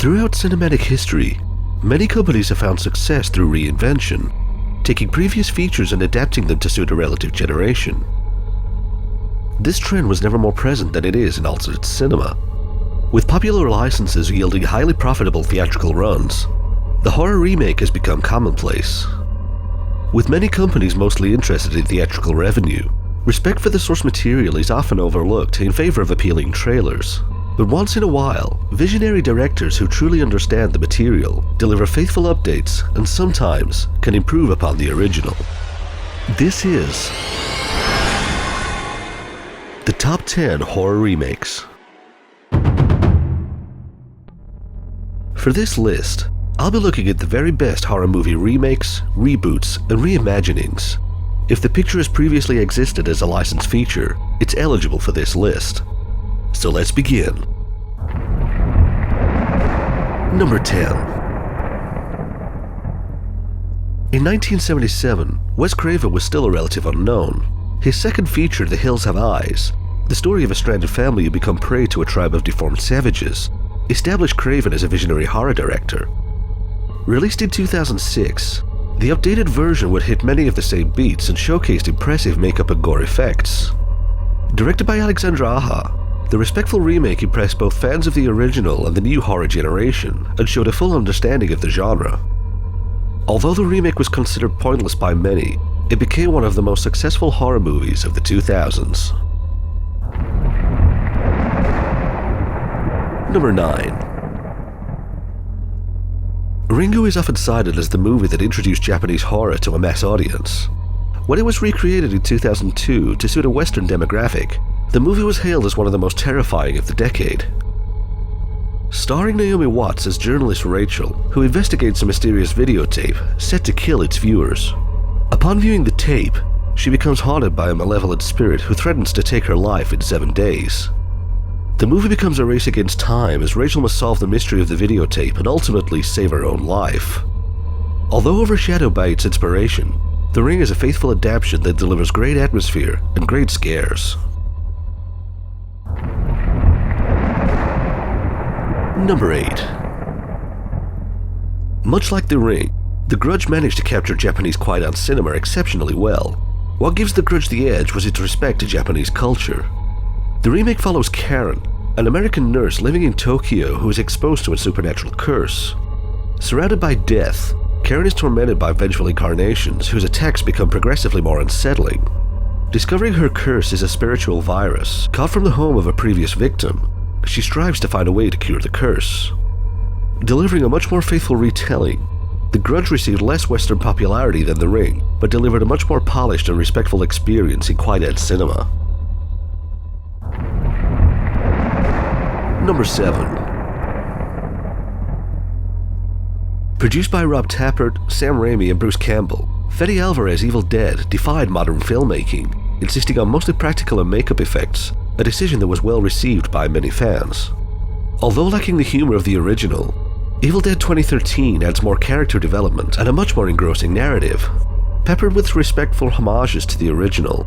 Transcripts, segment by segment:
Throughout cinematic history, many companies have found success through reinvention, taking previous features and adapting them to suit a relative generation. This trend was never more present than it is in alternate cinema. With popular licenses yielding highly profitable theatrical runs, the horror remake has become commonplace. With many companies mostly interested in theatrical revenue, respect for the source material is often overlooked in favor of appealing trailers. But once in a while, visionary directors who truly understand the material deliver faithful updates and sometimes can improve upon the original. This is the Top 10 Horror Remakes. For this list, I'll be looking at the very best horror movie remakes, reboots, and reimaginings. If the picture has previously existed as a licensed feature, it's eligible for this list. So let's begin. Number 10. In 1977, Wes Craven was still a relative unknown. His second feature, The Hills Have Eyes, the story of a stranded family who become prey to a tribe of deformed savages, established Craven as a visionary horror director. Released in 2006, the updated version would hit many of the same beats and showcased impressive makeup and gore effects. Directed by Alexandre Aja, the respectful remake impressed both fans of the original and the new horror generation and showed a full understanding of the genre. Although the remake was considered pointless by many, it became one of the most successful horror movies of the 2000s. Number 9. RINGU is often cited as the movie that introduced Japanese horror to a mass audience. When it was recreated in 2002 to suit a Western demographic, the movie was hailed as one of the most terrifying of the decade. Starring Naomi Watts as journalist Rachel, who investigates a mysterious videotape set to kill its viewers. Upon viewing the tape, she becomes haunted by a malevolent spirit who threatens to take her life in 7 days. The movie becomes a race against time as Rachel must solve the mystery of the videotape and ultimately save her own life. Although overshadowed by its inspiration, The Ring is a faithful adaptation that delivers great atmosphere and great scares. Number 8. Much like The Ring, The Grudge managed to capture Japanese Quiet cinema exceptionally well. What gives The Grudge the edge was its respect to Japanese culture. The remake follows Karen, an American nurse living in Tokyo who is exposed to a supernatural curse. Surrounded by death, Karen is tormented by vengeful incarnations whose attacks become progressively more unsettling. Discovering her curse is a spiritual virus caught from the home of a previous victim, she strives to find a way to cure the curse. Delivering a much more faithful retelling, The Grudge received less Western popularity than The Ring, but delivered a much more polished and respectful experience in quiet cinema. Number 7. Produced by Rob Tappert, Sam Raimi, and Bruce Campbell, Fede Alvarez's Evil Dead defied modern filmmaking, insisting on mostly practical and makeup effects, a decision that was well received by many fans. Although lacking the humor of the original, Evil Dead 2013 adds more character development and a much more engrossing narrative. Peppered with respectful homages to the original,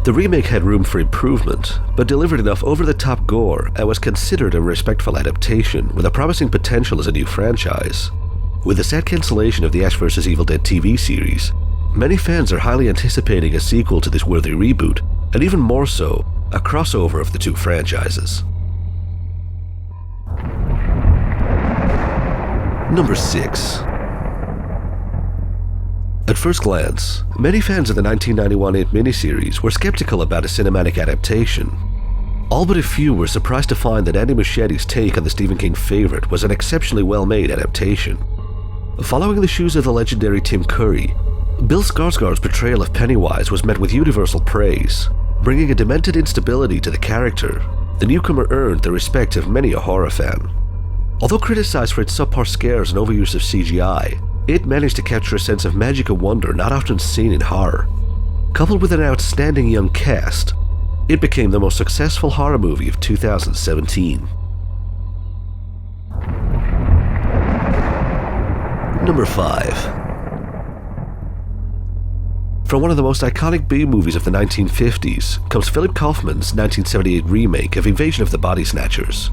the remake had room for improvement, but delivered enough over-the-top gore and was considered a respectful adaptation with a promising potential as a new franchise. With the sad cancellation of the Ash vs. Evil Dead TV series, many fans are highly anticipating a sequel to this worthy reboot, and even more so, a crossover of the two franchises. Number 6. At first glance, many fans of the 1991 It miniseries were skeptical about a cinematic adaptation. All but a few were surprised to find that Andy Muschietti's take on the Stephen King favorite was an exceptionally well-made adaptation. Following the shoes of the legendary Tim Curry, Bill Skarsgård's portrayal of Pennywise was met with universal praise. Bringing a demented instability to the character, the newcomer earned the respect of many a horror fan. Although criticized for its subpar scares and overuse of CGI, it managed to capture a sense of magic and wonder not often seen in horror. Coupled with an outstanding young cast, it became the most successful horror movie of 2017. Number 5. From one of the most iconic B-movies of the 1950s comes Philip Kaufman's 1978 remake of Invasion of the Body Snatchers.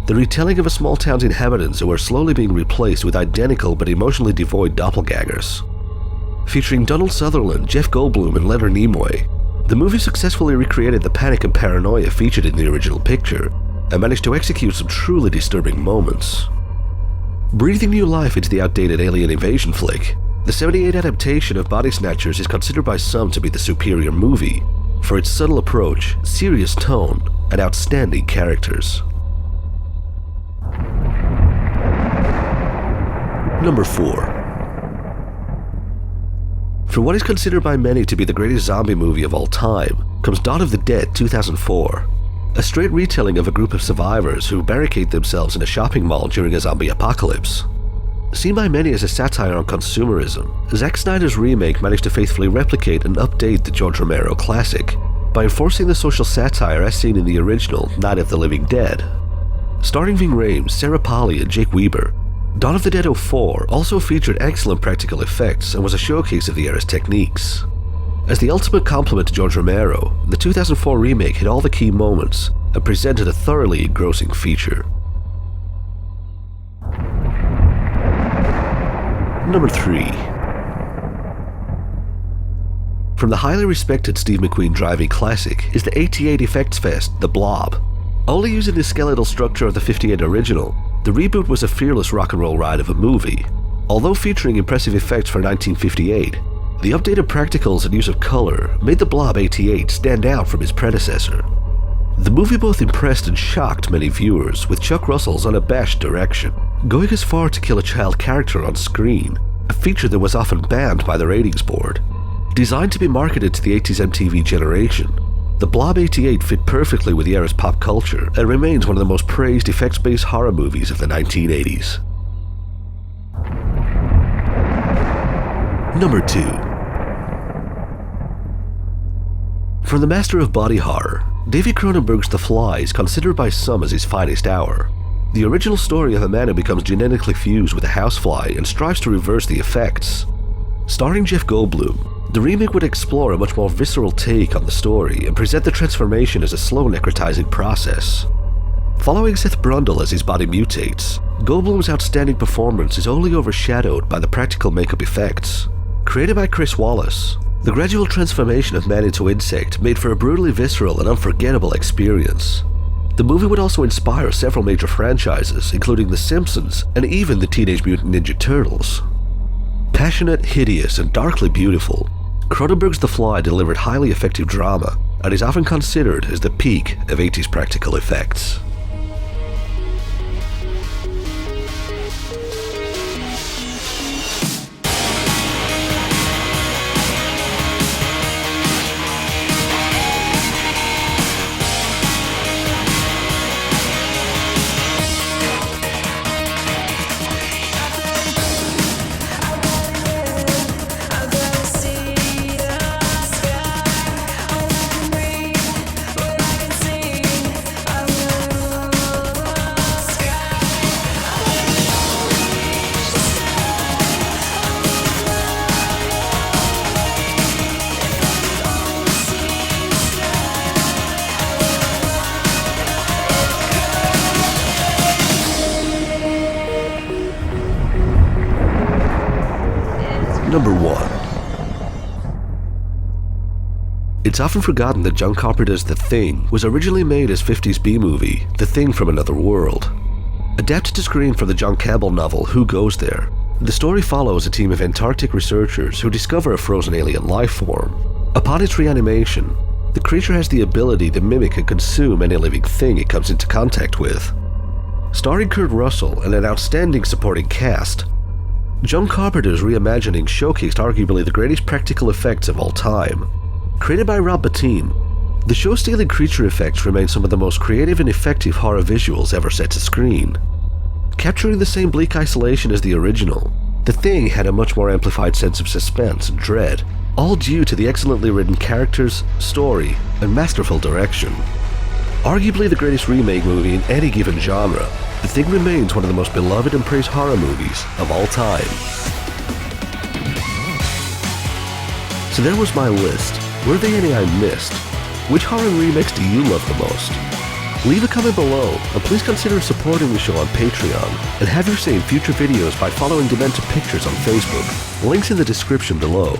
the retelling of a small town's inhabitants who are slowly being replaced with identical but emotionally devoid doppelgangers. Featuring Donald Sutherland, Jeff Goldblum, and Leonard Nimoy, the movie successfully recreated the panic and paranoia featured in the original picture, and managed to execute some truly disturbing moments. Breathing new life into the outdated alien invasion flick, the 78 adaptation of Body Snatchers is considered by some to be the superior movie for its subtle approach, serious tone, and outstanding characters. Number 4. For what is considered by many to be the greatest zombie movie of all time comes Dawn of the Dead 2004, a straight retelling of a group of survivors who barricade themselves in a shopping mall during a zombie apocalypse. Seen by many as a satire on consumerism, Zack Snyder's remake managed to faithfully replicate and update the George Romero classic by enforcing the social satire as seen in the original Night of the Living Dead. Starring Ving Rhames, Sarah Polley, and Jake Weber, Dawn of the Dead 04 also featured excellent practical effects and was a showcase of the era's techniques. As the ultimate compliment to George Romero, the 2004 remake hit all the key moments and presented a thoroughly engrossing feature. Number 3. From the highly respected Steve McQueen driving classic is the 88 effects fest, The Blob. Only using the skeletal structure of the 58 original, the reboot was a fearless rock and roll ride of a movie. Although featuring impressive effects for 1958, the updated practicals and use of color made The Blob 88 stand out from his predecessor. The movie both impressed and shocked many viewers, with Chuck Russell's unabashed direction, going as far to kill a child character on screen, a feature that was often banned by the ratings board. Designed to be marketed to the 80s MTV generation, The Blob 88 fit perfectly with the era's pop culture and remains one of the most praised effects-based horror movies of the 1980s. Number 2. From the master of body horror, David Cronenberg's The Fly is considered by some as his finest hour. The original story of a man who becomes genetically fused with a housefly and strives to reverse the effects. Starring Jeff Goldblum, the remake would explore a much more visceral take on the story and present the transformation as a slow necrotizing process. Following Seth Brundle as his body mutates, Goldblum's outstanding performance is only overshadowed by the practical makeup effects. Created by Chris Wallace, the gradual transformation of man into insect made for a brutally visceral and unforgettable experience. The movie would also inspire several major franchises, including The Simpsons and even the Teenage Mutant Ninja Turtles. Passionate, hideous, and darkly beautiful, Cronenberg's The Fly delivered highly effective drama and is often considered as the peak of 80s practical effects. Number 1. It's often forgotten that John Carpenter's The Thing was originally made as 50s B-movie, The Thing from Another World. Adapted to screen from the John Campbell novel Who Goes There, the story follows a team of Antarctic researchers who discover a frozen alien life form. Upon its reanimation, the creature has the ability to mimic and consume any living thing it comes into contact with. Starring Kurt Russell and an outstanding supporting cast, John Carpenter's reimagining showcased arguably the greatest practical effects of all time. Created by Rob Bottin, the show-stealing creature effects remain some of the most creative and effective horror visuals ever set to screen. Capturing the same bleak isolation as the original, The Thing had a much more amplified sense of suspense and dread, all due to the excellently written characters, story, and masterful direction. Arguably the greatest remake movie in any given genre, The Thing remains one of the most beloved and praised horror movies of all time. So there was my list. Were there any I missed? Which horror remakes do you love the most? Leave a comment below, and please consider supporting the show on Patreon, and have your say in future videos by following Demented Pictures on Facebook. Links in the description below.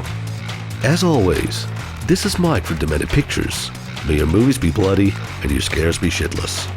As always, this is Mike from Demented Pictures. May your movies be bloody and your scares be shitless.